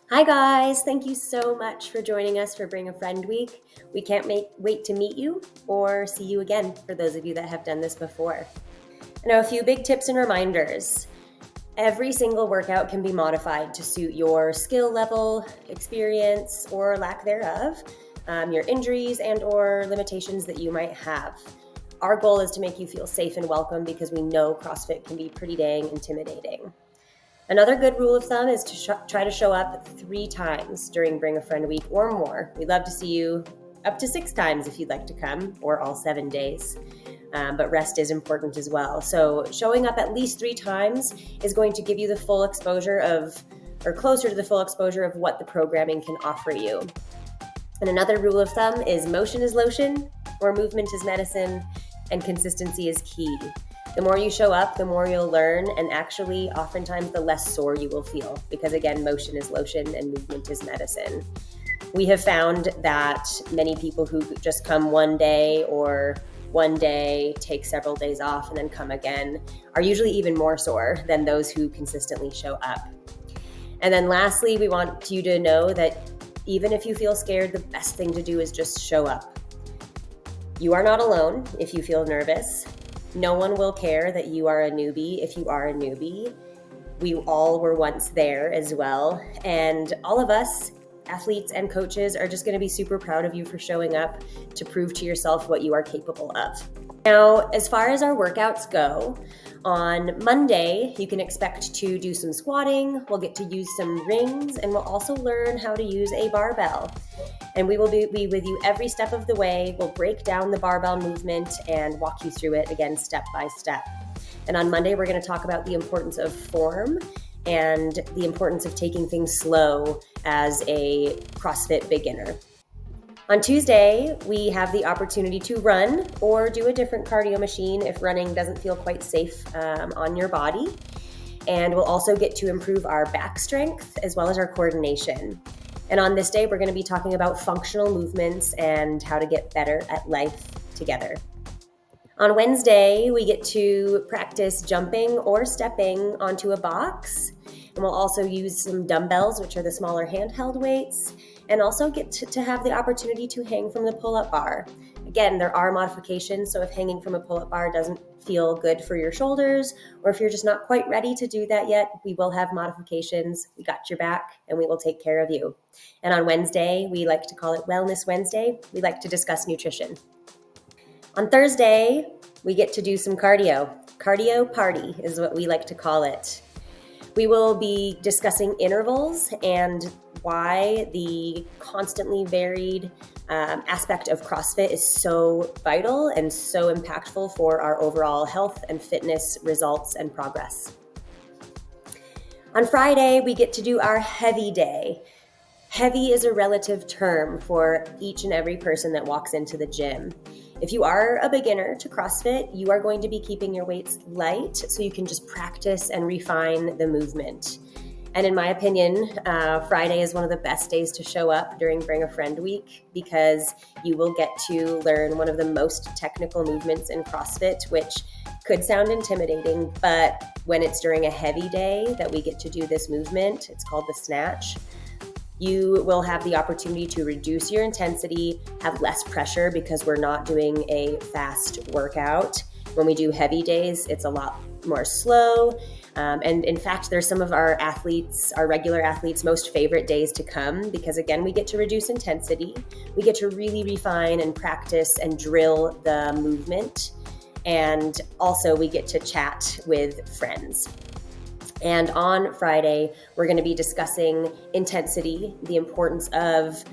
Hi guys, thank you so much for joining us for Bring a Friend Week. We can't wait to meet you or see you again for those of you that have done this before. Now, a few big tips and reminders. Every single workout can be modified to suit your skill level, experience, or lack thereof, your injuries and or limitations that you might have. Our goal is to make you feel safe and welcome because we know CrossFit can be pretty dang intimidating. Another good rule of thumb is to try to show up 3 times during Bring a Friend Week or more. We'd love to see you up to 6 times if you'd like to come, or all 7 days. But rest is important as well. So showing up at least 3 times is going to give you the full exposure of, or closer to the full exposure of what the programming can offer you. And another rule of thumb is motion is lotion, or movement is medicine, and consistency is key. The more you show up, the more you'll learn, and actually, oftentimes, the less sore you will feel, because again, motion is lotion and movement is medicine. We have found that many people who just come one day or one day, take several days off, and then come again are usually even more sore than those who consistently show up. And then lastly, we want you to know that even if you feel scared, the best thing to do is just show up. You are not alone if you feel nervous. No one will care that you are a newbie if you are a newbie. We all were once there as well. And all of us, athletes and coaches, are just going to be super proud of you for showing up to prove to yourself what you are capable of. Now, as far as our workouts go, on Monday, you can expect to do some squatting. We'll get to use some rings, and we'll also learn how to use a barbell. And we will be with you every step of the way. We'll break down the barbell movement and walk you through it again, step by step. And on Monday, we're going to talk about the importance of form and the importance of taking things slow as a CrossFit beginner. On Tuesday, we have the opportunity to run or do a different cardio machine if running doesn't feel quite safe on your body. And we'll also get to improve our back strength as well as our coordination. And on this day, we're going to be talking about functional movements and how to get better at life together. On Wednesday, we get to practice jumping or stepping onto a box. And we'll also use some dumbbells, which are the smaller handheld weights, and also get to have the opportunity to hang from the pull-up bar. Again, there are modifications, so if hanging from a pull-up bar doesn't feel good for your shoulders, or if you're just not quite ready to do that yet, we will have modifications. We got your back, and we will take care of you. And on Wednesday, we like to call it Wellness Wednesday. We like to discuss nutrition. On Thursday, we get to do some cardio. Cardio party is what we like to call it. We will be discussing intervals and why the constantly varied aspect of CrossFit is so vital and so impactful for our overall health and fitness results and progress. On Friday, we get to do our heavy day. Heavy is a relative term for each and every person that walks into the gym. If you are a beginner to CrossFit, you are going to be keeping your weights light so you can just practice and refine the movement. And in my opinion, Friday is one of the best days to show up during Bring a Friend Week because you will get to learn one of the most technical movements in CrossFit, which could sound intimidating, but when it's during a heavy day that we get to do this movement, it's called the snatch. You will have the opportunity to reduce your intensity, have less pressure because we're not doing a fast workout. When we do heavy days, it's a lot more slow. And in fact, there's some of our athletes, our regular athletes' most favorite days to come because again, we get to reduce intensity. We get to really refine and practice and drill the movement. And also we get to chat with friends. And on Friday, we're going to be discussing intensity, the importance of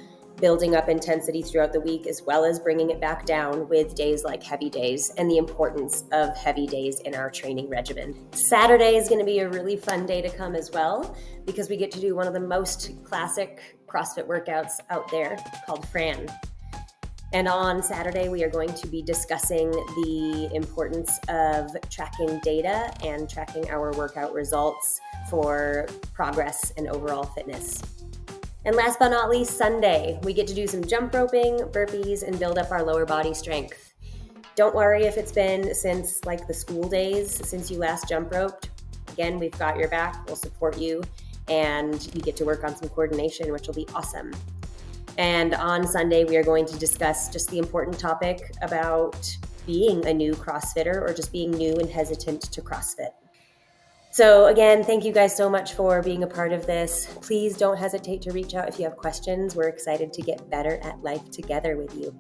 building up intensity throughout the week, as well as bringing it back down with days like heavy days and the importance of heavy days in our training regimen. Saturday is going to be a really fun day to come as well, because we get to do one of the most classic CrossFit workouts out there called Fran. And on Saturday, we are going to be discussing the importance of tracking data and tracking our workout results for progress and overall fitness. And last but not least, Sunday, we get to do some jump roping, burpees, and build up our lower body strength. Don't worry if it's been since like the school days since you last jump roped. Again, we've got your back. We'll support you. and you get to work on some coordination, which will be awesome. And on Sunday, we are going to discuss just the important topic about being a new CrossFitter or just being new and hesitant to CrossFit. So again, thank you guys so much for being a part of this. Please don't hesitate to reach out if you have questions. We're excited to get better at life together with you.